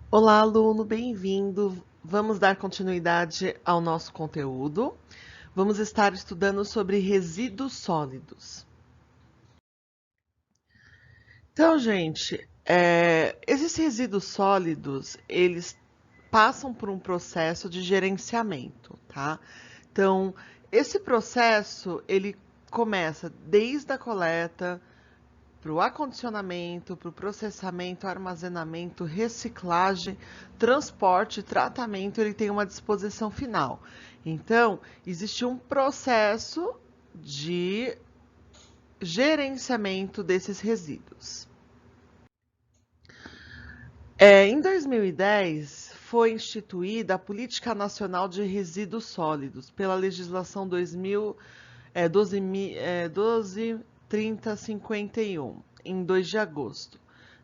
Olá, aluno, bem-vindo. Vamos dar continuidade ao nosso conteúdo. Vamos estar estudando sobre resíduos sólidos. Então, gente, esses resíduos sólidos, eles passam por um processo de gerenciamento, tá? Então, esse processo, ele começa desde a coleta, para o acondicionamento, para o processamento, armazenamento, reciclagem, transporte, tratamento, ele tem uma disposição final. Então, existe um processo de gerenciamento desses resíduos. Em 2010, foi instituída a Política Nacional de Resíduos Sólidos, pela legislação 12.3051, em 2 de agosto.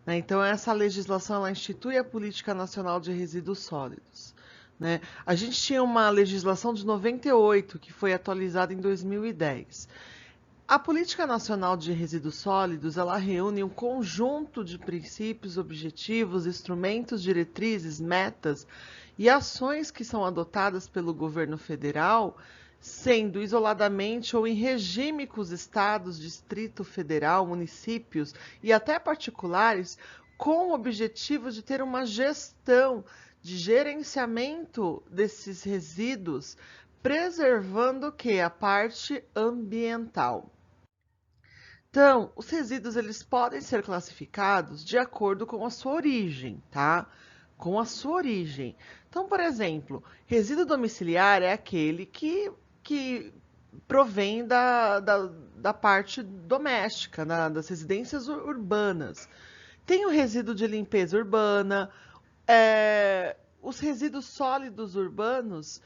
Né? Então, essa legislação ela institui a Política Nacional de Resíduos Sólidos. Né? A gente tinha uma legislação de 98, que foi atualizada em 2010. A Política Nacional de Resíduos Sólidos, ela reúne um conjunto de princípios, objetivos, instrumentos, diretrizes, metas e ações que são adotadas pelo governo federal, sendo isoladamente ou em regime com os estados, Distrito Federal, municípios e até particulares, com o objetivo de ter uma gestão de gerenciamento desses resíduos, preservando o que? A parte ambiental. Então, os resíduos eles podem ser classificados de acordo com a sua origem, tá? Com a sua origem. Então, por exemplo, resíduo domiciliar é aquele que provém da parte doméstica, das residências urbanas. Tem o resíduo de limpeza urbana, os resíduos sólidos urbanos,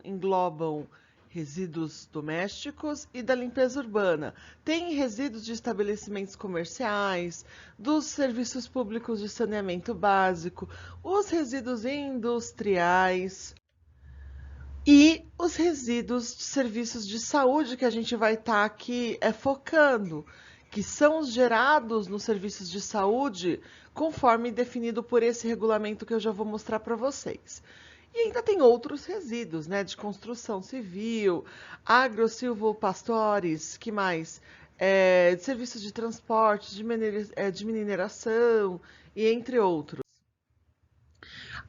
englobam resíduos domésticos e da limpeza urbana. Tem resíduos de estabelecimentos comerciais, dos serviços públicos de saneamento básico, os resíduos industriais e os resíduos de serviços de saúde que a gente vai estar aqui focando, que são os gerados nos serviços de saúde, conforme definido por esse regulamento que eu já vou mostrar para vocês. E ainda tem outros resíduos, né, de construção civil, agrosilvopastores, que mais? De serviços de transporte, de mineração e entre outros.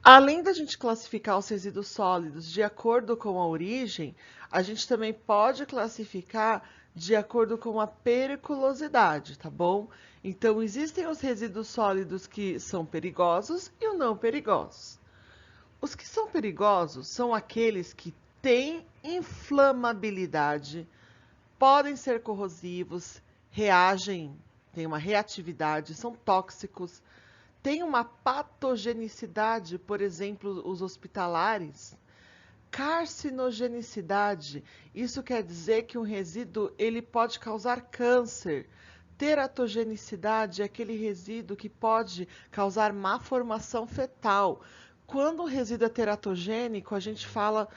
Além da gente classificar os resíduos sólidos de acordo com a origem, a gente também pode classificar de acordo com a periculosidade, tá bom? Então, existem os resíduos sólidos que são perigosos e os não perigosos. Os que são perigosos são aqueles que têm inflamabilidade, podem ser corrosivos, reagem, têm uma reatividade, são tóxicos, têm uma patogenicidade, por exemplo, os hospitalares. Carcinogenicidade, isso quer dizer que um resíduo ele pode causar câncer. Teratogenicidade é aquele resíduo que pode causar má formação fetal. Quando o resíduo é teratogênico, a gente fala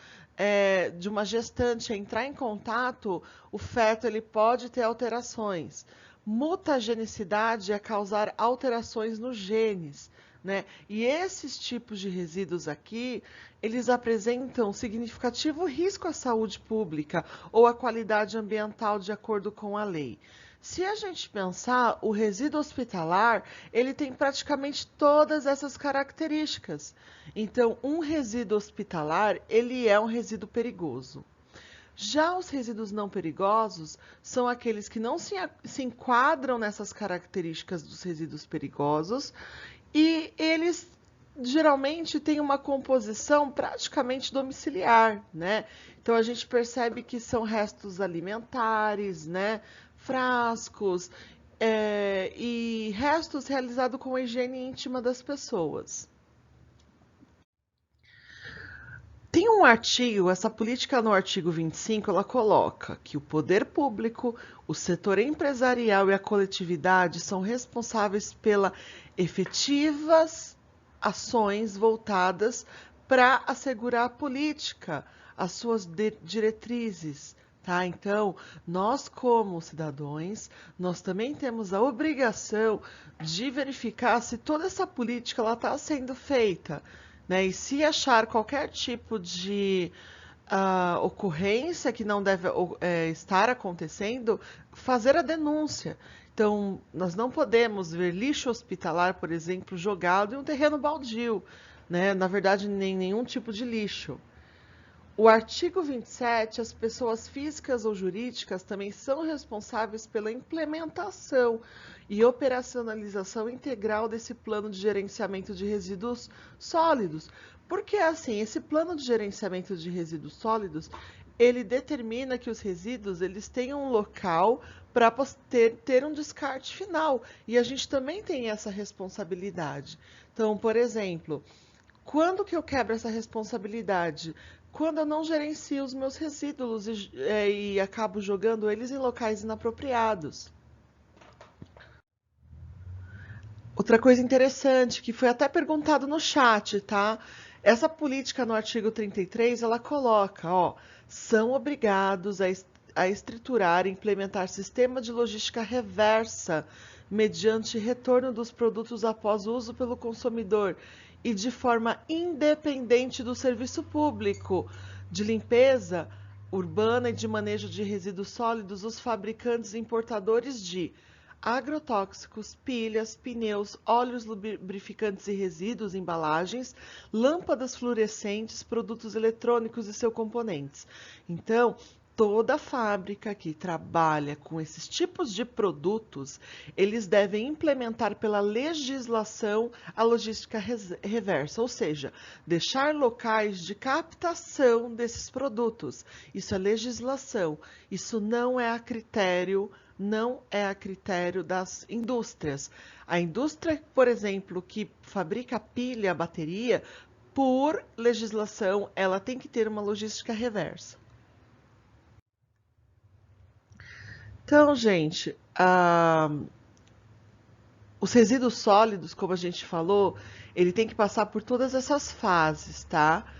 de uma gestante entrar em contato, o feto ele pode ter alterações. Mutagenicidade é causar alterações nos genes, né? E esses tipos de resíduos aqui, eles apresentam significativo risco à saúde pública ou à qualidade ambiental de acordo com a lei. Se a gente pensar, o resíduo hospitalar, ele tem praticamente todas essas características. Então, um resíduo hospitalar, ele é um resíduo perigoso. Já os resíduos não perigosos são aqueles que não se enquadram nessas características dos resíduos perigosos e eles geralmente têm uma composição praticamente domiciliar, né? Então a gente percebe que são restos alimentares, né? Frascos, e restos realizados com a higiene íntima das pessoas. Tem um artigo, essa política no artigo 25, ela coloca que o poder público, o setor empresarial e a coletividade são responsáveis pela efetivas ações voltadas para assegurar a política, as suas diretrizes, Tá? Então, nós como cidadãos, nós também temos a obrigação de verificar se toda essa política está sendo feita, né? E se achar qualquer tipo de ocorrência que não deve estar acontecendo, fazer a denúncia. Então, nós não podemos ver lixo hospitalar, por exemplo, jogado em um terreno baldio, né? Na verdade, nem nenhum tipo de lixo. O artigo 27, as pessoas físicas ou jurídicas também são responsáveis pela implementação e operacionalização integral desse plano de gerenciamento de resíduos sólidos. Porque, assim, esse plano de gerenciamento de resíduos sólidos, ele determina que os resíduos eles tenham um local para ter um descarte final. E a gente também tem essa responsabilidade. Então, por exemplo, quando que eu quebro essa responsabilidade? Quando eu não gerencio os meus resíduos e acabo jogando eles em locais inapropriados. Outra coisa interessante, que foi até perguntado no chat, tá? Essa política no artigo 33, ela coloca, ó, são obrigados a estruturar e implementar sistema de logística reversa mediante retorno dos produtos após uso pelo consumidor e de forma independente do serviço público de limpeza urbana e de manejo de resíduos sólidos, os fabricantes e importadores de agrotóxicos, pilhas, pneus, óleos lubrificantes e resíduos, embalagens, lâmpadas fluorescentes, produtos eletrônicos e seus componentes. Então, toda fábrica que trabalha com esses tipos de produtos, eles devem implementar pela legislação a logística reversa, ou seja, deixar locais de captação desses produtos. Isso é legislação, isso não é a critério das indústrias. A indústria, por exemplo, que fabrica pilha, bateria, por legislação, ela tem que ter uma logística reversa. Então, gente, os resíduos sólidos, como a gente falou, ele tem que passar por todas essas fases, tá?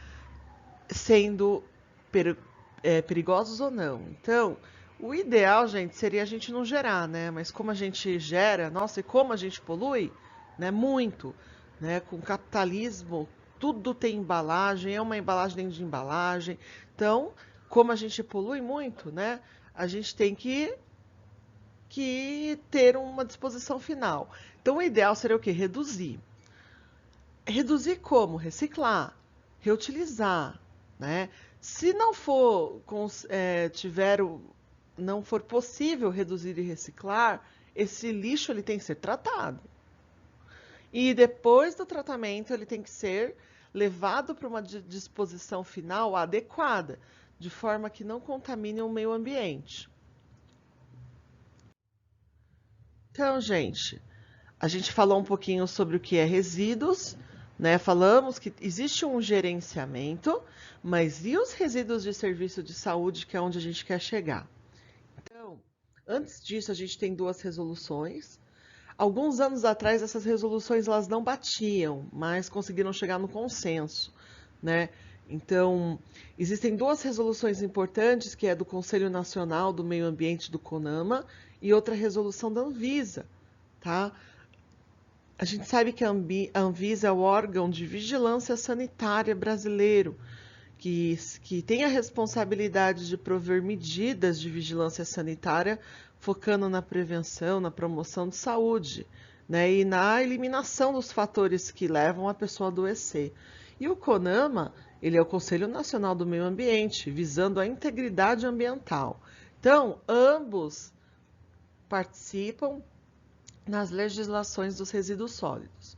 Sendo perigosos ou não. Então, o ideal, gente, seria a gente não gerar, né? Mas como a gente gera, nossa, e como a gente polui, né? Muito, né? Com o capitalismo, tudo tem embalagem, é uma embalagem dentro de embalagem. Então, como a gente polui muito, né? A gente tem que ter uma disposição final. Então, o ideal seria o quê? Reduzir. Reduzir como? Reciclar, reutilizar, né? Se não for, não for possível reduzir e reciclar, esse lixo ele tem que ser tratado. E depois do tratamento, ele tem que ser levado para uma disposição final adequada, de forma que não contamine o meio ambiente. Então, gente, a gente falou um pouquinho sobre o que é resíduos, né? Falamos que existe um gerenciamento, mas e os resíduos de serviço de saúde, que é onde a gente quer chegar? Então, antes disso, a gente tem duas resoluções. Alguns anos atrás, essas resoluções elas não batiam, mas conseguiram chegar no consenso, né? Então, existem duas resoluções importantes, que é do Conselho Nacional do Meio Ambiente do CONAMA e outra resolução da Anvisa, tá? A gente sabe que a Anvisa é o órgão de vigilância sanitária brasileiro, que tem a responsabilidade de prover medidas de vigilância sanitária, focando na prevenção, na promoção de saúde, né, e na eliminação dos fatores que levam a pessoa a adoecer. E o CONAMA, ele é o Conselho Nacional do Meio Ambiente, visando a integridade ambiental. Então, ambos participam nas legislações dos resíduos sólidos.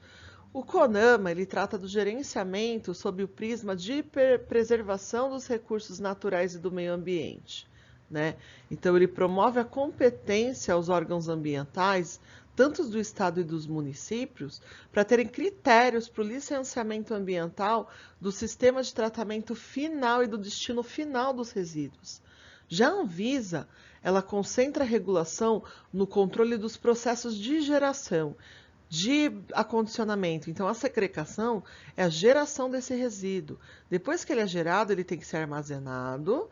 O CONAMA ele trata do gerenciamento sob o prisma de preservação dos recursos naturais e do meio ambiente, né? Então ele promove a competência aos órgãos ambientais, tanto do Estado e dos municípios, para terem critérios para o licenciamento ambiental do sistema de tratamento final e do destino final dos resíduos. Já a Anvisa, ela concentra a regulação no controle dos processos de geração, de acondicionamento. Então, a segregação é a geração desse resíduo. Depois que ele é gerado, ele tem que ser armazenado,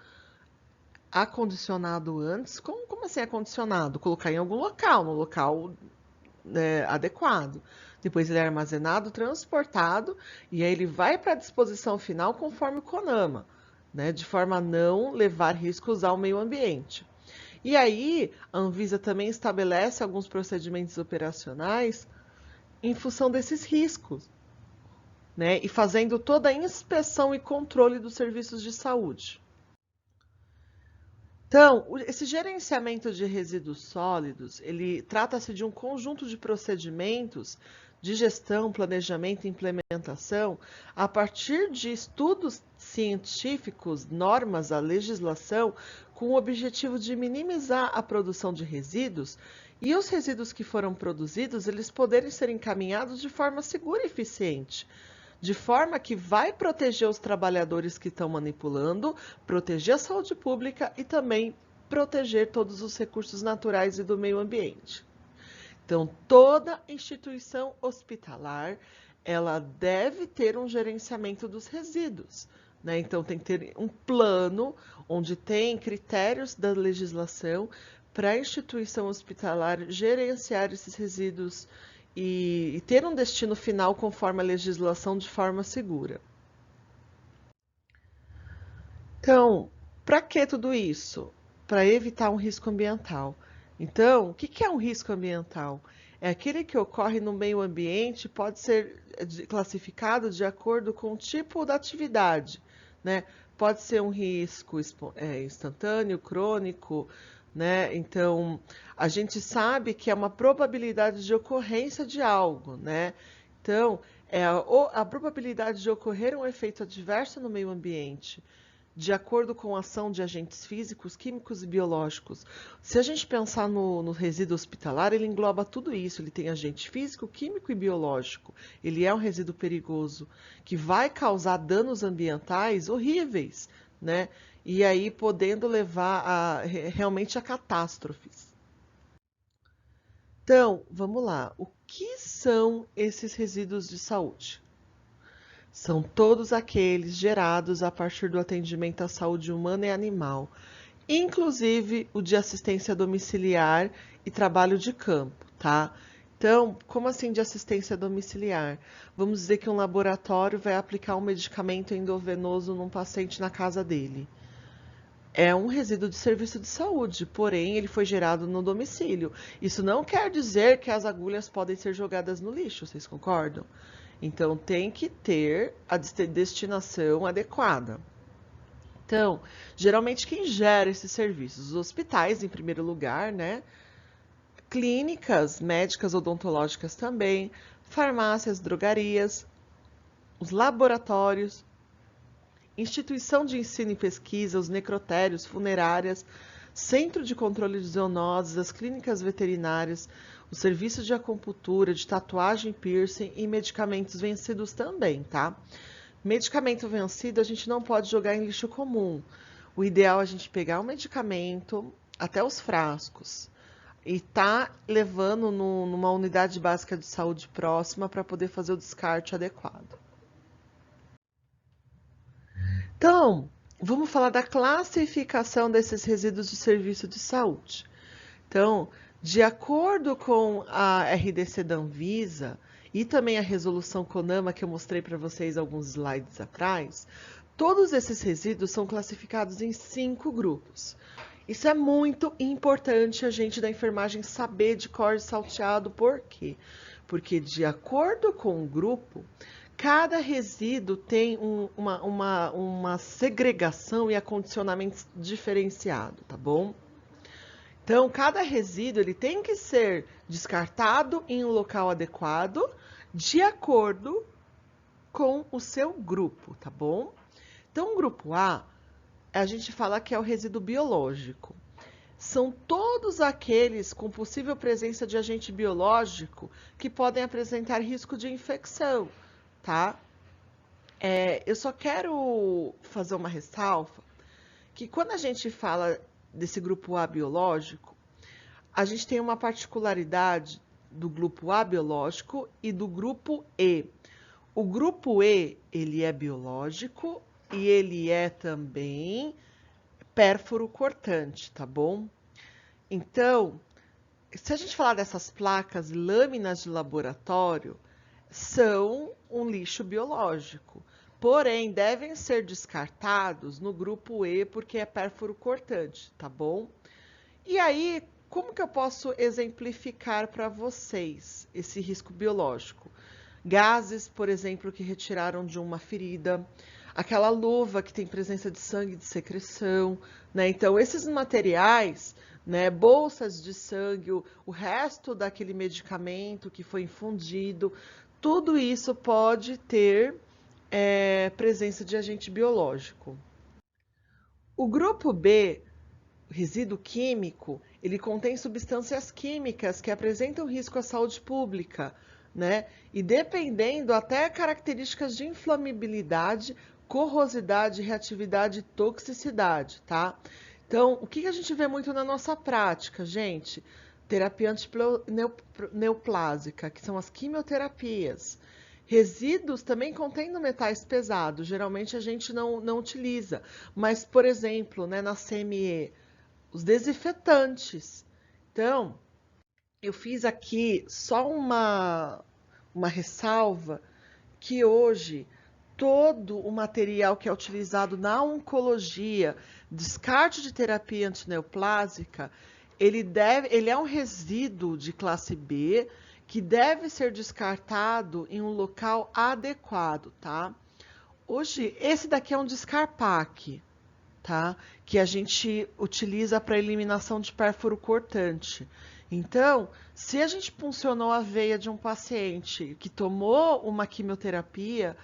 acondicionado antes. Como assim acondicionado? Colocar em algum local, no local adequado. Depois ele é armazenado, transportado, e aí ele vai para a disposição final conforme o CONAMA, né, de forma a não levar riscos ao meio ambiente. E aí, a Anvisa também estabelece alguns procedimentos operacionais em função desses riscos, né, e fazendo toda a inspeção e controle dos serviços de saúde. Então, esse gerenciamento de resíduos sólidos, ele trata-se de um conjunto de procedimentos de gestão, planejamento e implementação a partir de estudos científicos, normas, a legislação, com o objetivo de minimizar a produção de resíduos e os resíduos que foram produzidos, eles poderem ser encaminhados de forma segura e eficiente, de forma que vai proteger os trabalhadores que estão manipulando, proteger a saúde pública e também proteger todos os recursos naturais e do meio ambiente. Então, toda instituição hospitalar, ela deve ter um gerenciamento dos resíduos, né? Então, tem que ter um plano onde tem critérios da legislação para a instituição hospitalar gerenciar esses resíduos e ter um destino final conforme a legislação de forma segura. Então, para que tudo isso? Para evitar um risco ambiental. Então, o que é um risco ambiental? É aquele que ocorre no meio ambiente, pode ser classificado de acordo com o tipo da atividade, né? Pode ser um risco instantâneo, crônico, né? Então, a gente sabe que é uma probabilidade de ocorrência de algo, né? Então, a probabilidade de ocorrer um efeito adverso no meio ambiente, de acordo com a ação de agentes físicos, químicos e biológicos. Se a gente pensar no resíduo hospitalar, ele engloba tudo isso. Ele tem agente físico, químico e biológico. Ele é um resíduo perigoso, que vai causar danos ambientais horríveis, né? E aí podendo levar realmente a catástrofes. Então, vamos lá. O que são esses resíduos de saúde? São todos aqueles gerados a partir do atendimento à saúde humana e animal, inclusive o de assistência domiciliar e trabalho de campo, tá? Então, como assim de assistência domiciliar? Vamos dizer que um laboratório vai aplicar um medicamento endovenoso num paciente na casa dele. É um resíduo de serviço de saúde, porém ele foi gerado no domicílio. Isso não quer dizer que as agulhas podem ser jogadas no lixo, vocês concordam? Então tem que ter a destinação adequada. Então, geralmente quem gera esses serviços? Os hospitais, em primeiro lugar, né? Clínicas médicas odontológicas também, farmácias, drogarias, os laboratórios, instituição de ensino e pesquisa, os necrotérios, funerárias, centro de controle de zoonoses, as clínicas veterinárias, o serviço de acupuntura, de tatuagem, piercing e medicamentos vencidos também, tá? Medicamento vencido a gente não pode jogar em lixo comum. O ideal é a gente pegar o medicamento, até os frascos, e tá levando numa unidade básica de saúde próxima para poder fazer o descarte adequado. Então, vamos falar da classificação desses resíduos de serviço de saúde. Então, de acordo com a RDC da Anvisa e também a resolução CONAMA que eu mostrei para vocês alguns slides atrás, todos esses resíduos são classificados em 5 grupos. Isso é muito importante a gente da enfermagem saber de cor e salteado. Por quê? Porque de acordo com o grupo, cada resíduo tem uma segregação e acondicionamento diferenciado, tá bom? Então, cada resíduo ele tem que ser descartado em um local adequado, de acordo com o seu grupo, tá bom? Então, o grupo A, a gente fala que é o resíduo biológico. São todos aqueles com possível presença de agente biológico que podem apresentar risco de infecção, tá? Eu só quero fazer uma ressalva que quando a gente fala desse grupo A biológico, a gente tem uma particularidade do grupo A biológico e do grupo E. O grupo E, ele é biológico e ele é também pérfuro cortante, tá bom? Então, se a gente falar dessas placas lâminas de laboratório, são um lixo biológico, porém devem ser descartados no grupo E porque é pérfuro cortante, tá bom? E aí, como que eu posso exemplificar para vocês esse risco biológico? Gases, por exemplo, que retiraram de uma ferida, aquela luva que tem presença de sangue de secreção, né? Então, esses materiais, né, bolsas de sangue, o resto daquele medicamento que foi infundido, tudo isso pode ter presença de agente biológico. O grupo B, resíduo químico, ele contém substâncias químicas que apresentam risco à saúde pública, né? E dependendo até características de inflamabilidade, corrosidade, reatividade e toxicidade, tá? Então, o que a gente vê muito na nossa prática, gente? Terapia antineoplásica, que são as quimioterapias. Resíduos também contendo metais pesados, geralmente a gente não utiliza. Mas, por exemplo, né, na CME, os desinfetantes. Então, eu fiz aqui só uma ressalva que hoje todo o material que é utilizado na oncologia, descarte de terapia antineoplásica, ele é um resíduo de classe B que deve ser descartado em um local adequado, tá? Hoje, esse daqui é um descarpaque, tá? Que a gente utiliza para eliminação de pérfuro cortante. Então, se a gente puncionou a veia de um paciente que tomou uma quimioterapia,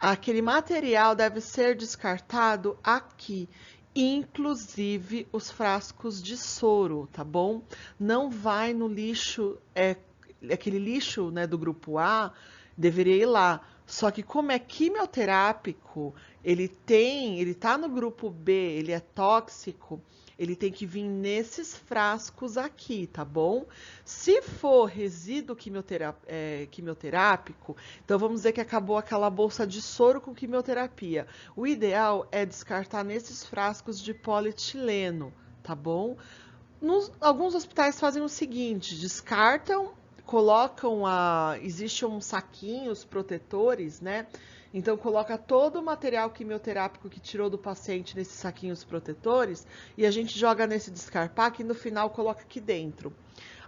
aquele material deve ser descartado aqui, inclusive os frascos de soro, tá bom? Não vai no lixo, aquele lixo, né, do grupo A, deveria ir lá. Só que como é quimioterápico, ele tá no grupo B, ele é tóxico, ele tem que vir nesses frascos aqui, tá bom? Se for resíduo quimioterápico, então vamos dizer que acabou aquela bolsa de soro com quimioterapia. O ideal é descartar nesses frascos de polietileno, tá bom? Alguns hospitais fazem o seguinte, descartam, existem uns saquinhos protetores, né? Então coloca todo o material quimioterápico que tirou do paciente nesses saquinhos protetores e a gente joga nesse descarpaque e no final coloca aqui dentro.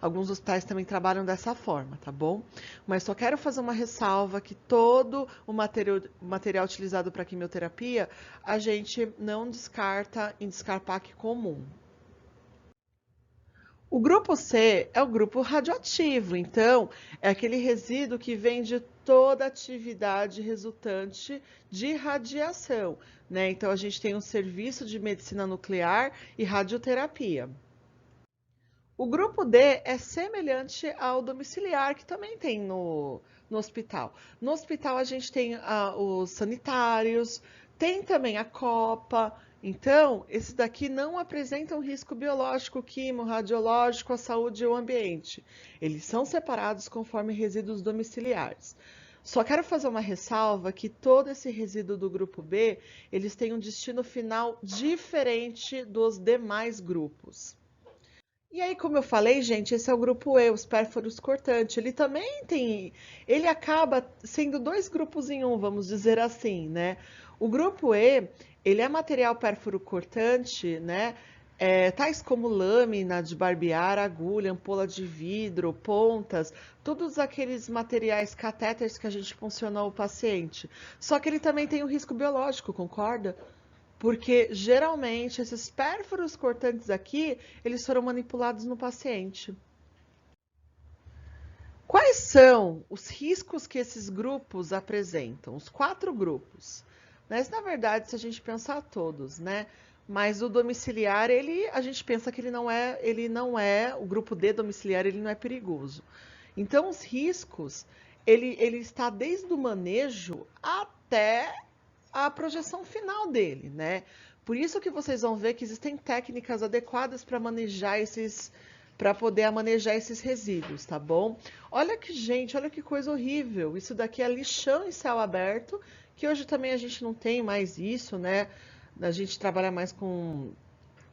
Alguns hospitais também trabalham dessa forma, tá bom? Mas só quero fazer uma ressalva que todo o material utilizado para quimioterapia a gente não descarta em descarpaque comum. O grupo C é o grupo radioativo, então é aquele resíduo que vem de toda atividade resultante de radiação, né? Então a gente tem um serviço de medicina nuclear e radioterapia. O grupo D é semelhante ao domiciliar, que também tem no hospital. No hospital a gente tem os sanitários, tem também a copa. Então, esses daqui não apresentam risco biológico, químico, radiológico à saúde e ao ambiente. Eles são separados conforme resíduos domiciliares. Só quero fazer uma ressalva que todo esse resíduo do grupo B, eles têm um destino final diferente dos demais grupos. E aí, como eu falei, gente, esse é o grupo E, os pérfuros cortantes. Ele acaba sendo dois grupos em um, vamos dizer assim, né? O grupo E, ele é material pérfuro cortante, né? Tais como lâmina de barbear, agulha, ampola de vidro, pontas, todos aqueles materiais catéteres que a gente funcionou o paciente. Só que ele também tem um risco biológico, concorda? Porque geralmente esses pérfuros cortantes aqui, eles foram manipulados no paciente. Quais são os riscos que esses grupos apresentam? Os 4 grupos. Mas, na verdade, se a gente pensar todos, né? Mas o domiciliar, a gente pensa que o grupo D domiciliar, ele não é perigoso. Então, os riscos, ele está desde o manejo até a projeção final dele, né? Por isso que vocês vão ver que existem técnicas adequadas para poder manejar esses resíduos, tá bom? Olha que, gente, olha que coisa horrível. Isso daqui é lixão em céu aberto, que hoje também a gente não tem mais isso, né? A gente trabalha mais com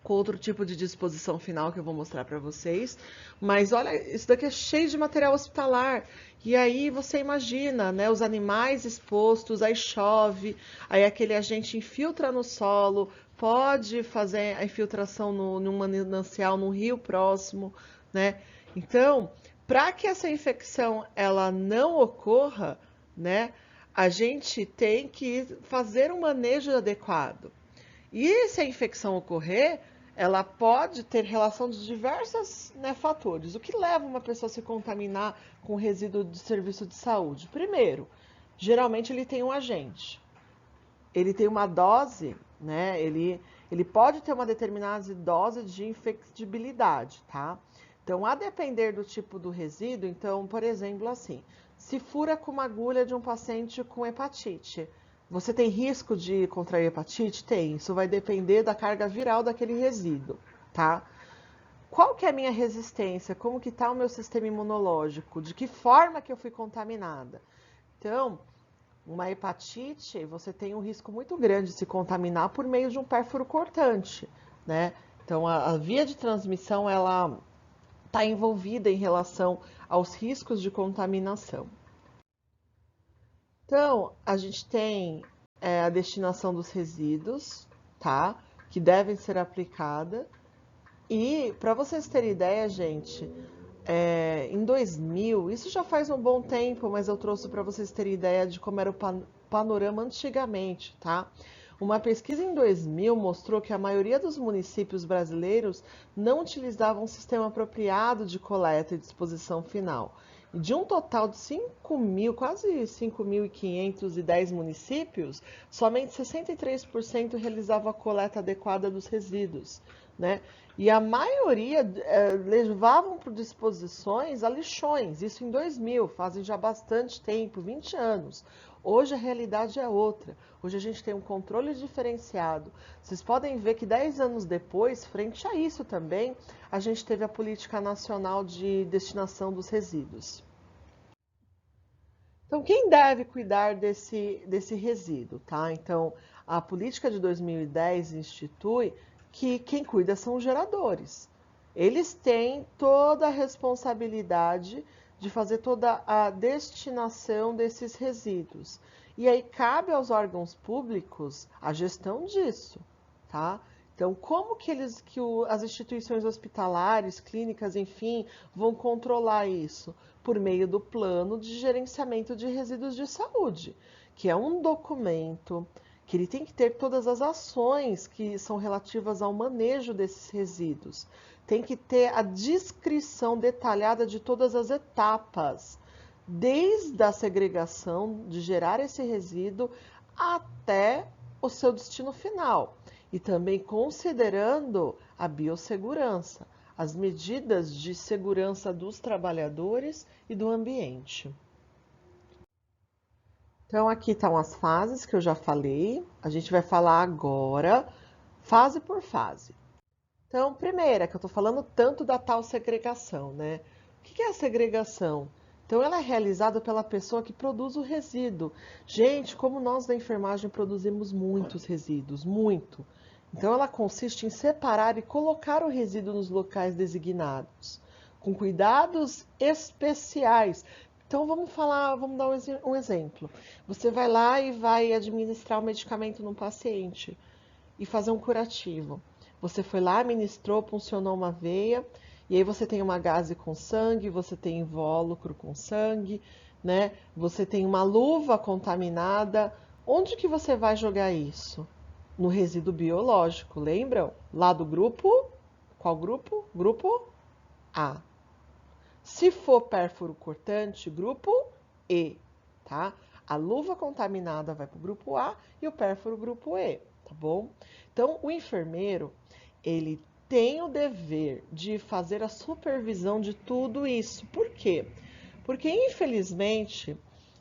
com outro tipo de disposição final que eu vou mostrar para vocês. Mas olha, isso daqui é cheio de material hospitalar. E aí você imagina, né, os animais expostos, aí chove, aí aquele agente infiltra no solo, pode fazer a infiltração num manancial, num rio próximo, né? Então, para que essa infecção ela não ocorra, né, a gente tem que fazer um manejo adequado. E se a infecção ocorrer, ela pode ter relação de diversos, né, fatores. O que leva uma pessoa a se contaminar com resíduo de serviço de saúde? Primeiro, geralmente ele tem um agente. Ele tem uma dose, né? Ele pode ter uma determinada dose de infectibilidade, tá? Então, a depender do tipo do resíduo, então, por exemplo, assim, se fura com uma agulha de um paciente com hepatite, você tem risco de contrair hepatite? Tem. Isso vai depender da carga viral daquele resíduo, tá? Qual que é a minha resistência? Como que está o meu sistema imunológico? De que forma que eu fui contaminada? Então, uma hepatite, você tem um risco muito grande de se contaminar por meio de um pérfuro cortante, né? Então, a via de transmissão, ela está envolvida em relação aos riscos de contaminação. Então, a gente tem a destinação dos resíduos, tá? Que devem ser aplicada. E, para vocês terem ideia, gente, em 2000, isso já faz um bom tempo, mas eu trouxe para vocês terem ideia de como era o panorama antigamente, tá? Uma pesquisa em 2000 mostrou que a maioria dos municípios brasileiros não utilizavam um sistema apropriado de coleta e disposição final. E de um total de 5.000, quase 5.510 municípios, somente 63% realizavam a coleta adequada dos resíduos, né? E a maioria levavam por disposições a lixões, isso em 2000, fazem já bastante tempo, 20 anos. Hoje a realidade é outra. Hoje a gente tem um controle diferenciado. Vocês podem ver que 10 anos depois, frente a isso também, a gente teve a Política Nacional de Destinação dos Resíduos. Então, quem deve cuidar desse resíduo, tá? Então, a política de 2010 institui que quem cuida são os geradores. Eles têm toda a responsabilidade de fazer toda a destinação desses resíduos. E aí cabe aos órgãos públicos a gestão disso, tá? Então, como que as instituições hospitalares, clínicas, enfim, vão controlar isso? Por meio do plano de gerenciamento de resíduos de saúde, que é um documento que ele tem que ter todas as ações que são relativas ao manejo desses resíduos. Tem que ter a descrição detalhada de todas as etapas, desde a segregação de gerar esse resíduo até o seu destino final. E também considerando a biossegurança, as medidas de segurança dos trabalhadores e do ambiente. Então, aqui estão as fases que eu já falei. A gente vai falar agora, fase por fase. Então, primeira, que eu estou falando tanto da tal segregação, né? O que é a segregação? Então, ela é realizada pela pessoa que produz o resíduo. Gente, como nós da enfermagem produzimos muitos resíduos, muito. Então, ela consiste em separar e colocar o resíduo nos locais designados, com cuidados especiais. Então, vamos dar um exemplo. Você vai lá e vai administrar um medicamento num paciente e fazer um curativo. Você foi lá, ministrou, puncionou uma veia, e aí você tem uma gaze com sangue, você tem invólucro com sangue, né? Você tem uma luva contaminada. Onde que você vai jogar isso? No resíduo biológico, lembram? Lá do grupo, qual grupo? Grupo A. Se for pérfuro cortante, grupo E, tá? A luva contaminada vai para o grupo A e o pérfuro grupo E, tá bom? Então, o enfermeiro, ele tem o dever de fazer a supervisão de tudo isso. Por quê? Porque, infelizmente,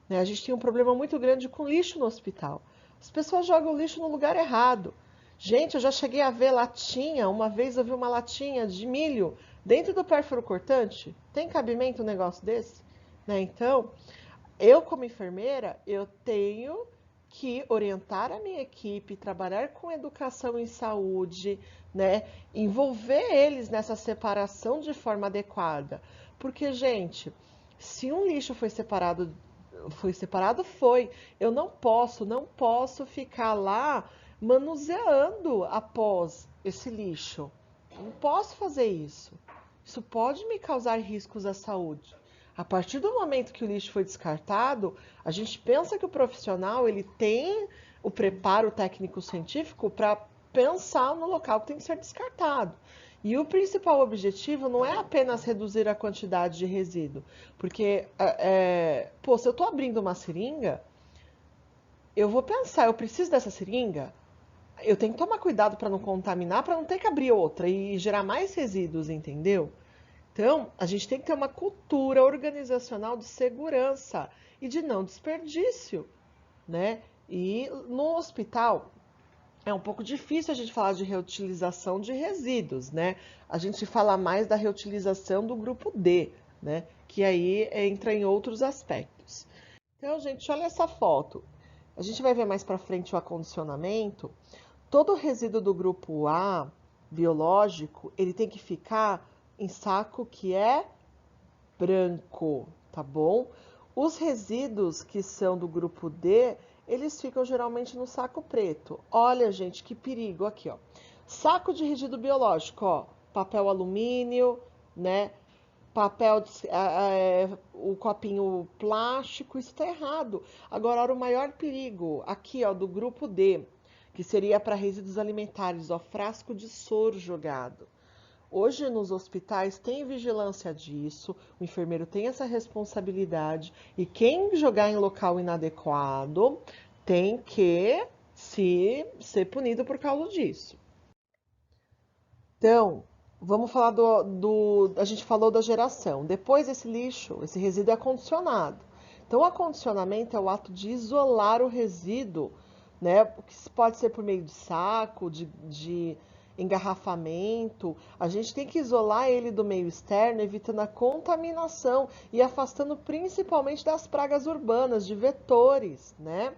né, a gente tem um problema muito grande com lixo no hospital. As pessoas jogam lixo no lugar errado. Gente, eu já cheguei a ver latinha, uma vez eu vi uma latinha de milho dentro do pérfuro cortante. Tem cabimento um negócio desse? Né? Então, eu como enfermeira, eu tenho que orientar a minha equipe, trabalhar com educação em saúde, né? Envolver eles nessa separação de forma adequada. Porque, gente, se um lixo foi. Eu não posso ficar lá manuseando após esse lixo. Não posso fazer isso. Isso pode me causar riscos à saúde. A partir do momento que o lixo foi descartado, a gente pensa que o profissional ele tem o preparo técnico-científico para pensar no local que tem que ser descartado. E o principal objetivo não é apenas reduzir a quantidade de resíduo, porque, se eu estou abrindo uma seringa, eu vou pensar, eu preciso dessa seringa? Eu tenho que tomar cuidado para não contaminar, para não ter que abrir outra e gerar mais resíduos, entendeu? Então, a gente tem que ter uma cultura organizacional de segurança e de não desperdício, né? E no hospital é um pouco difícil a gente falar de reutilização de resíduos, né? A gente fala mais da reutilização do grupo D, né? Que aí entra em outros aspectos. Então, gente, olha essa foto. A gente vai ver mais para frente o acondicionamento. Todo resíduo do grupo A, biológico, ele tem que ficar em saco que é branco, tá bom? Os resíduos que são do grupo D, eles ficam geralmente no saco preto. Olha, gente, que perigo aqui, ó. Saco de resíduo biológico, ó, papel alumínio, né? O copinho plástico, isso tá errado. Agora, olha o maior perigo aqui, ó, do grupo D, que seria para resíduos alimentares, ó, frasco de soro jogado. Hoje nos hospitais tem vigilância disso, o enfermeiro tem essa responsabilidade e quem jogar em local inadequado tem que ser punido por causa disso. Então, vamos falar a gente falou da geração. Depois esse lixo, esse resíduo é acondicionado. Então, o acondicionamento é o ato de isolar o resíduo, né? Que pode ser por meio de saco, de engarrafamento. A gente tem que isolar ele do meio externo, evitando a contaminação e afastando principalmente das pragas urbanas, de vetores, né?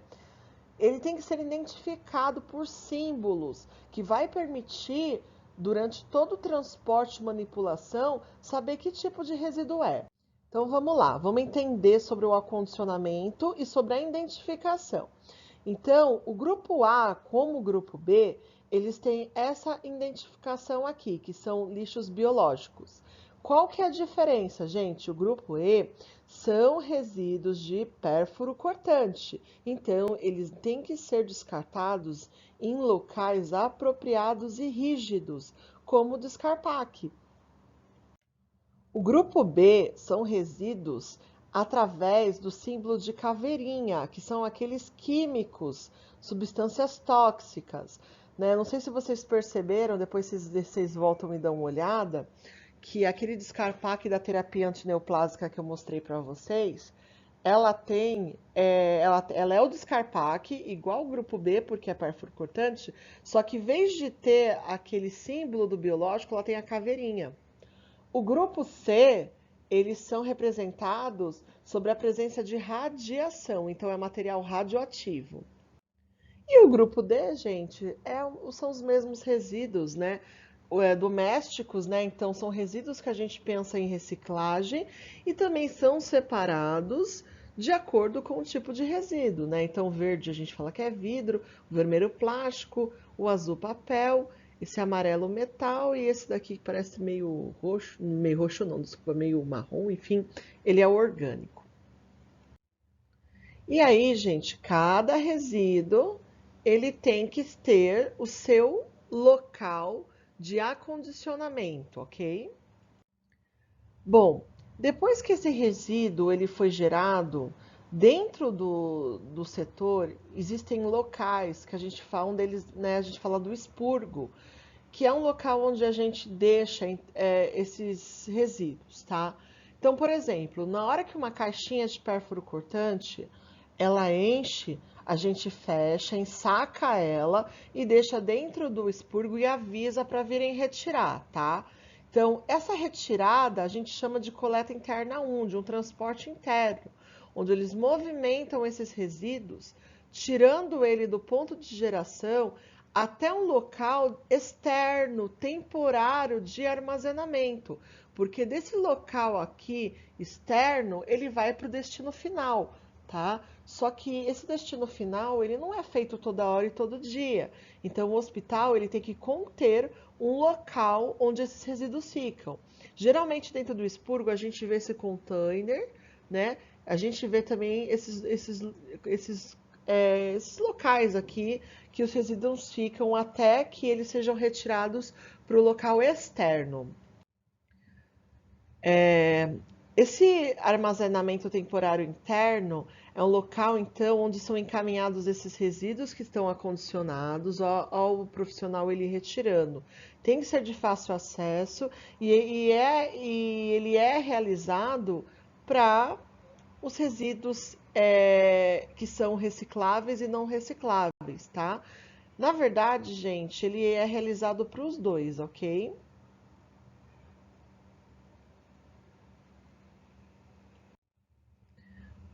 Ele tem que ser identificado por símbolos, que vai permitir, durante todo o transporte e manipulação, saber que tipo de resíduo é. Então vamos lá, vamos entender sobre o acondicionamento e sobre a identificação. Então, o grupo A, como o grupo B, eles têm essa identificação aqui, que são lixos biológicos. Qual que é a diferença, gente? O grupo E são resíduos de pérfuro cortante. Então, eles têm que ser descartados em locais apropriados e rígidos, como o descarpaque. O grupo B são resíduos através do símbolo de caveirinha, que são aqueles químicos, substâncias tóxicas, né? Não sei se vocês perceberam, depois vocês voltam e dão uma olhada, que aquele descarpaque da terapia antineoplásica que eu mostrei para vocês, ela é o descarpaque, igual o grupo B, porque é pérfuro cortante, só que em vez de ter aquele símbolo do biológico, ela tem a caveirinha. O grupo C, eles são representados sobre a presença de radiação, então é material radioativo. E o grupo D, gente, são os mesmos resíduos, né? Domésticos, né? Então são resíduos que a gente pensa em reciclagem e também são separados de acordo com o tipo de resíduo, né? Então, o verde a gente fala que é vidro, o vermelho plástico, o azul papel, esse amarelo metal e esse daqui que parece meio roxo não, desculpa, meio marrom, enfim, ele é o orgânico. E aí, gente, cada resíduo ele tem que ter o seu local de acondicionamento, ok? Bom, depois que esse resíduo ele foi gerado, dentro do setor existem locais que a gente fala, um deles, né, a gente fala do expurgo, que é um local onde a gente deixa esses resíduos, tá? Então, por exemplo, na hora que uma caixinha de pérfuro cortante, ela enche, a gente fecha, ensaca ela e deixa dentro do expurgo e avisa para virem retirar, tá? Então, essa retirada a gente chama de coleta interna 1, de um transporte interno, onde eles movimentam esses resíduos tirando ele do ponto de geração até um local externo, temporário de armazenamento, porque desse local aqui externo, ele vai para o destino final, tá? Só que esse destino final, ele não é feito toda hora e todo dia. Então, o hospital, ele tem que conter um local onde esses resíduos ficam. Geralmente, dentro do expurgo, a gente vê esse container, né? A gente vê também esses locais aqui que os resíduos ficam até que eles sejam retirados para o local externo. Esse armazenamento temporário interno é um local, então, onde são encaminhados esses resíduos que estão acondicionados ao profissional ele retirando. Tem que ser de fácil acesso e ele é realizado para os resíduos que são recicláveis e não recicláveis, tá? Na verdade, gente, ele é realizado para os dois, ok?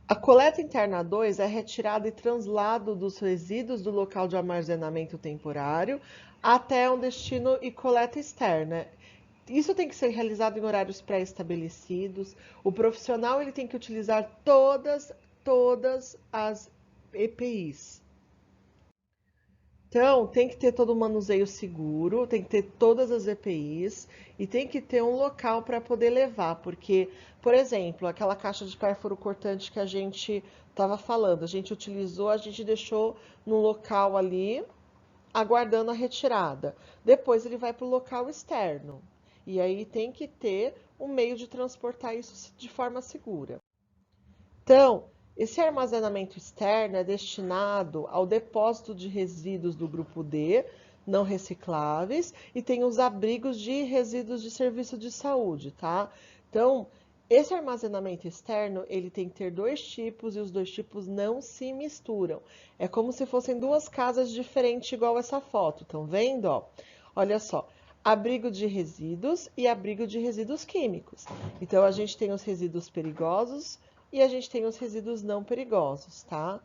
A coleta interna 2 é retirada e translado dos resíduos do local de armazenamento temporário até um destino e coleta externa. Isso tem que ser realizado em horários pré-estabelecidos. O profissional ele tem que utilizar todas as EPIs. Então, tem que ter todo o manuseio seguro, tem que ter todas as EPIs e tem que ter um local para poder levar, porque, por exemplo, aquela caixa de pérfuro cortante que a gente estava falando, a gente utilizou, a gente deixou no local ali, aguardando a retirada. Depois ele vai para o local externo. E aí tem que ter um meio de transportar isso de forma segura. Então, esse armazenamento externo é destinado ao depósito de resíduos do grupo D, não recicláveis, e tem os abrigos de resíduos de serviço de saúde, tá? Então, esse armazenamento externo, ele tem que ter dois tipos e os dois tipos não se misturam. É como se fossem duas casas diferentes, igual essa foto, estão vendo? Ó? Olha só, abrigo de resíduos e abrigo de resíduos químicos. Então, a gente tem os resíduos perigosos e a gente tem os resíduos não perigosos, tá?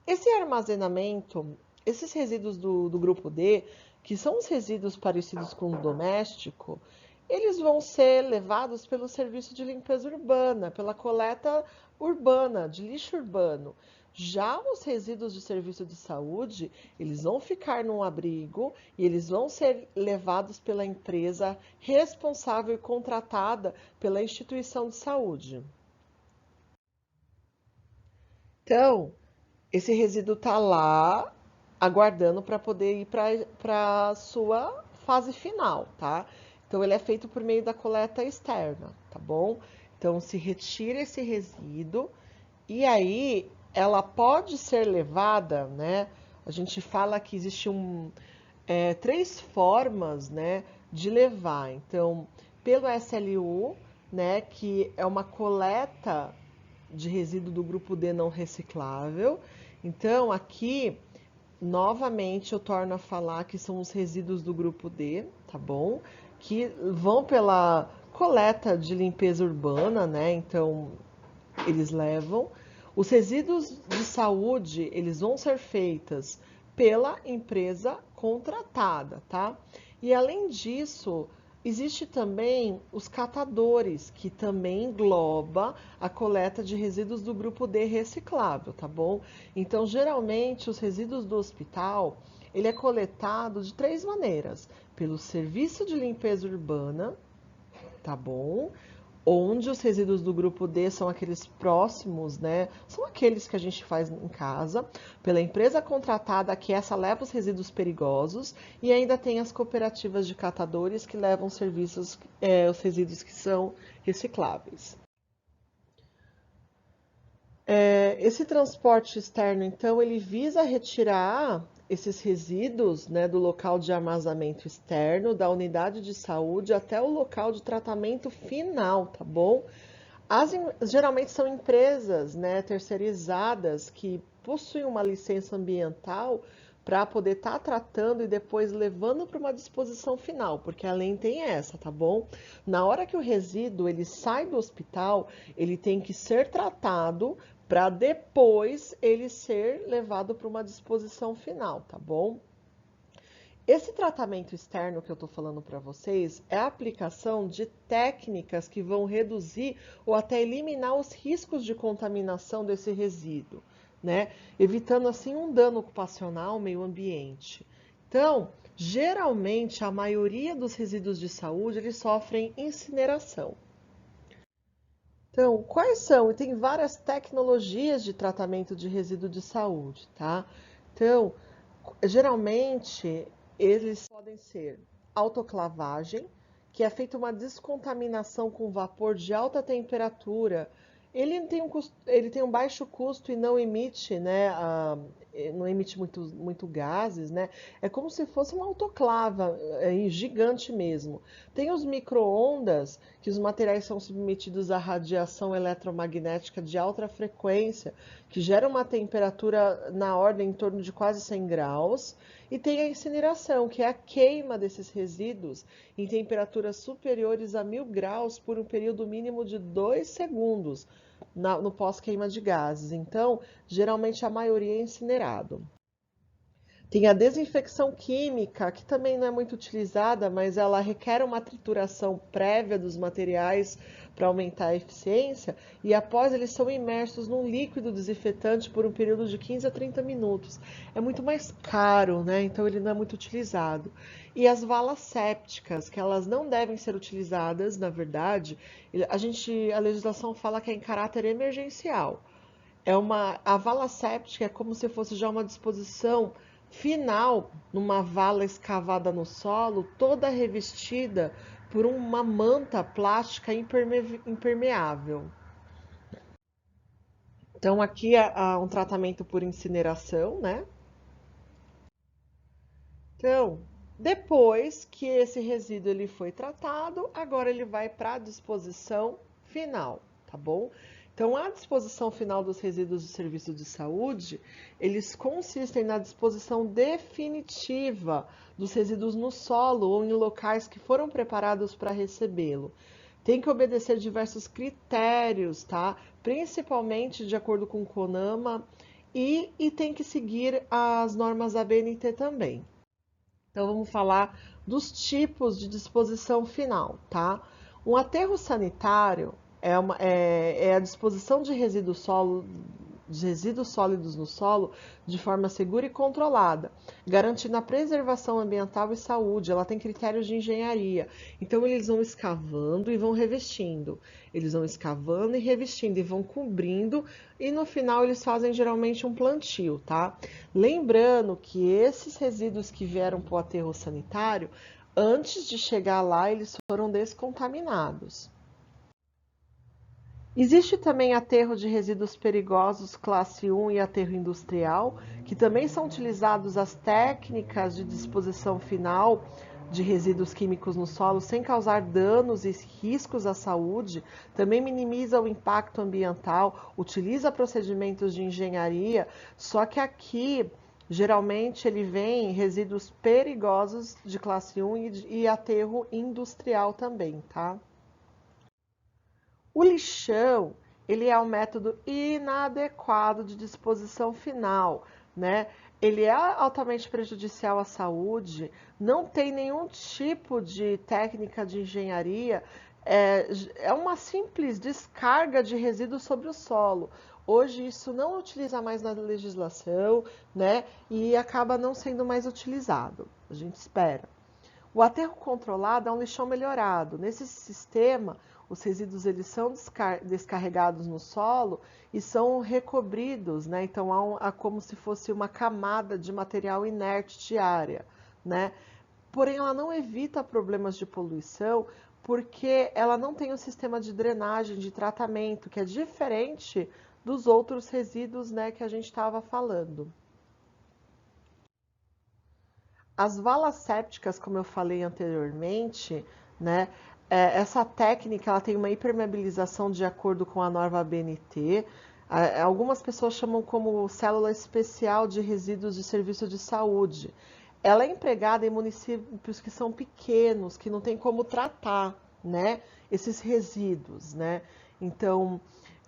Esse armazenamento, esses resíduos do grupo D, que são os resíduos parecidos com o doméstico, eles vão ser levados pelo serviço de limpeza urbana, pela coleta urbana, de lixo urbano. Já os resíduos de serviço de saúde, eles vão ficar num abrigo e eles vão ser levados pela empresa responsável e contratada pela instituição de saúde. Então, esse resíduo está lá aguardando para poder ir para a sua fase final, tá? Então, ele é feito por meio da coleta externa, tá bom? Então, se retira esse resíduo e aí ela pode ser levada, né? A gente fala que existe três formas, né, de levar. Então, pelo SLU, né, que é uma coleta de resíduo do grupo D não reciclável. Então, aqui, novamente, eu torno a falar que são os resíduos do grupo D, tá bom? Que vão pela coleta de limpeza urbana, né? Então, eles levam. Os resíduos de saúde, eles vão ser feitos pela empresa contratada, tá? E além disso, existe também os catadores, que também engloba a coleta de resíduos do grupo D reciclável, tá bom? Então, geralmente, os resíduos do hospital, ele é coletado de três maneiras: pelo serviço de limpeza urbana, tá bom? Onde os resíduos do grupo D são aqueles próximos, né? São aqueles que a gente faz em casa, pela empresa contratada, que essa leva os resíduos perigosos, e ainda tem as cooperativas de catadores que levam serviços, os resíduos que são recicláveis. Esse transporte externo, então, ele visa retirar esses resíduos, né, do local de armazenamento externo, da unidade de saúde até o local de tratamento final, tá bom? Geralmente são empresas, né, terceirizadas que possuem uma licença ambiental para poder estar tratando e depois levando para uma disposição final, porque a lei tem essa, tá bom? Na hora que o resíduo ele sai do hospital, ele tem que ser tratado para depois ele ser levado para uma disposição final, tá bom? Esse tratamento externo que eu estou falando para vocês é a aplicação de técnicas que vão reduzir ou até eliminar os riscos de contaminação desse resíduo, né? Evitando assim um dano ocupacional ao meio ambiente. Então, geralmente a maioria dos resíduos de saúde eles sofrem incineração. Então, quais são? Tem várias tecnologias de tratamento de resíduo de saúde, tá? Então, geralmente, eles podem ser autoclavagem, que é feita uma descontaminação com vapor de alta temperatura. Ele tem um baixo custo e não emite, né, não emite muito gases, né? É como se fosse uma autoclava, gigante mesmo. Tem os micro-ondas, que os materiais são submetidos à radiação eletromagnética de alta frequência, que gera uma temperatura na ordem em torno de quase 100 graus. E tem a incineração, que é a queima desses resíduos em temperaturas superiores a 1000 graus por um período mínimo de 2 segundos no pós-queima de gases. Então, geralmente a maioria é incinerado. Tem a desinfecção química, que também não é muito utilizada, mas ela requer uma trituração prévia dos materiais para aumentar a eficiência, e após eles são imersos num líquido desinfetante por um período de 15 a 30 minutos. É muito mais caro, né? Então ele não é muito utilizado. E as valas sépticas, que elas não devem ser utilizadas, na verdade, a legislação fala que é em caráter emergencial. A vala séptica é como se fosse já uma disposição final numa vala escavada no solo, toda revestida por uma manta plástica impermeável. Então aqui há um tratamento por incineração, né? Então, depois que esse resíduo ele foi tratado, agora ele vai para a disposição final, tá bom? Então, a disposição final dos resíduos do serviço de saúde, eles consistem na disposição definitiva dos resíduos no solo ou em locais que foram preparados para recebê-lo. Tem que obedecer diversos critérios, tá? Principalmente de acordo com o CONAMA e tem que seguir as normas da BNT também. Então, vamos falar dos tipos de disposição final, tá? Um aterro sanitário é a disposição de resíduos sólidos no solo de forma segura e controlada, garantindo a preservação ambiental e saúde. Ela tem critérios de engenharia. Então, eles vão escavando e vão revestindo. Eles vão escavando e revestindo e vão cobrindo e no final eles fazem geralmente um plantio, tá? Lembrando que esses resíduos que vieram para o aterro sanitário, antes de chegar lá, eles foram descontaminados. Existe também aterro de resíduos perigosos classe 1 e aterro industrial, que também são utilizados as técnicas de disposição final de resíduos químicos no solo sem causar danos e riscos à saúde, também minimiza o impacto ambiental, utiliza procedimentos de engenharia, só que aqui geralmente ele vem resíduos perigosos de classe 1 e aterro industrial também, tá? O lixão, ele é um método inadequado de disposição final, né? Ele é altamente prejudicial à saúde, não tem nenhum tipo de técnica de engenharia, é uma simples descarga de resíduos sobre o solo. Hoje isso não utiliza mais na legislação, né? E acaba não sendo mais utilizado. A gente espera. O aterro controlado é um lixão melhorado. Nesse sistema, os resíduos eles são descarregados no solo e são recobridos, né? Então há como se fosse uma camada de material inerte diária, né? Porém, ela não evita problemas de poluição porque ela não tem um sistema de drenagem, de tratamento, que é diferente dos outros resíduos, né, que a gente estava falando. As valas sépticas, como eu falei anteriormente, né, essa técnica ela tem uma impermeabilização de acordo com a norma BNT. Algumas pessoas chamam como célula especial de resíduos de serviço de saúde. Ela é empregada em municípios que são pequenos, que não tem como tratar, né, esses resíduos, né? Então,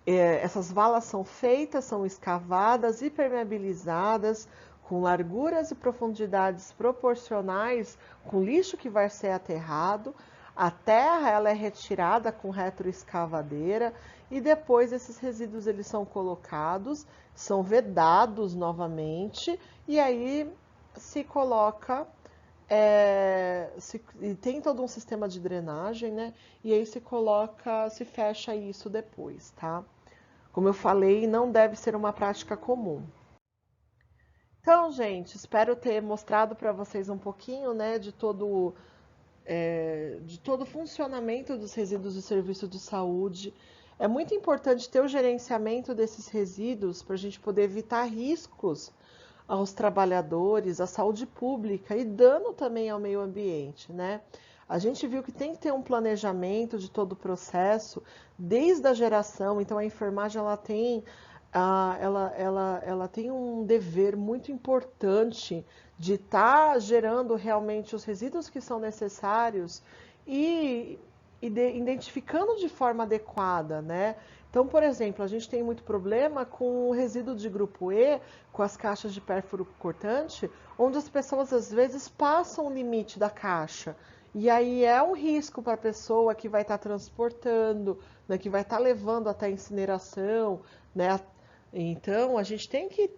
essas valas são feitas, são escavadas e permeabilizadas com larguras e profundidades proporcionais com o lixo que vai ser aterrado. A terra ela é retirada com retroescavadeira e depois esses resíduos eles são colocados, são vedados novamente e aí se coloca e tem todo um sistema de drenagem, né? E aí se fecha isso depois, tá? Como eu falei, não deve ser uma prática comum. Então, gente, espero ter mostrado para vocês um pouquinho, né, de todo o funcionamento dos resíduos do serviço de saúde. É muito importante ter o gerenciamento desses resíduos para a gente poder evitar riscos aos trabalhadores, à saúde pública e dano também ao meio ambiente, né? A gente viu que tem que ter um planejamento de todo o processo, desde a geração. Então, a enfermagem ela tem um dever muito importante de estar gerando realmente os resíduos que são necessários e identificando de forma adequada, né? Então, por exemplo, a gente tem muito problema com o resíduo de grupo E, com as caixas de pérfuro cortante, onde as pessoas às vezes passam o limite da caixa. E aí é um risco para a pessoa que vai estar transportando, né, que vai estar levando até a incineração, né? Então, a gente tem que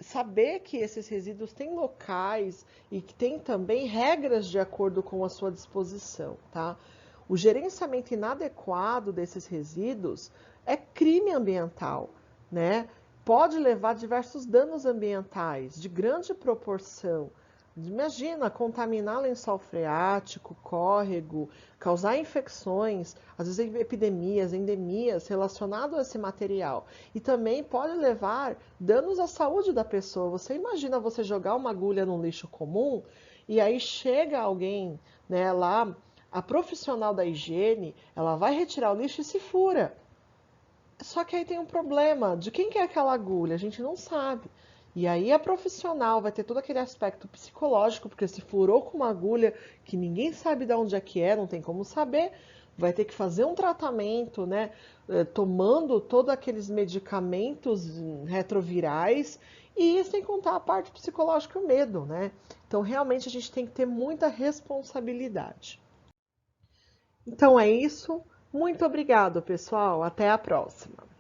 saber que esses resíduos têm locais e que tem também regras de acordo com a sua disposição, tá? O gerenciamento inadequado desses resíduos é crime ambiental, né? Pode levar a diversos danos ambientais de grande proporção. Imagina contaminar lençol freático, córrego, causar infecções, às vezes epidemias, endemias relacionadas a esse material. E também pode levar danos à saúde da pessoa. Você imagina você jogar uma agulha num lixo comum e aí chega alguém, né, lá, a profissional da higiene, ela vai retirar o lixo e se fura. Só que aí tem um problema, de quem que é aquela agulha? A gente não sabe. E aí a profissional vai ter todo aquele aspecto psicológico, porque se furou com uma agulha que ninguém sabe de onde é, não tem como saber, vai ter que fazer um tratamento, né? Tomando todos aqueles medicamentos retrovirais, e isso sem contar a parte psicológica e o medo, né? Então realmente a gente tem que ter muita responsabilidade. Então é isso. Muito obrigado, pessoal. Até a próxima.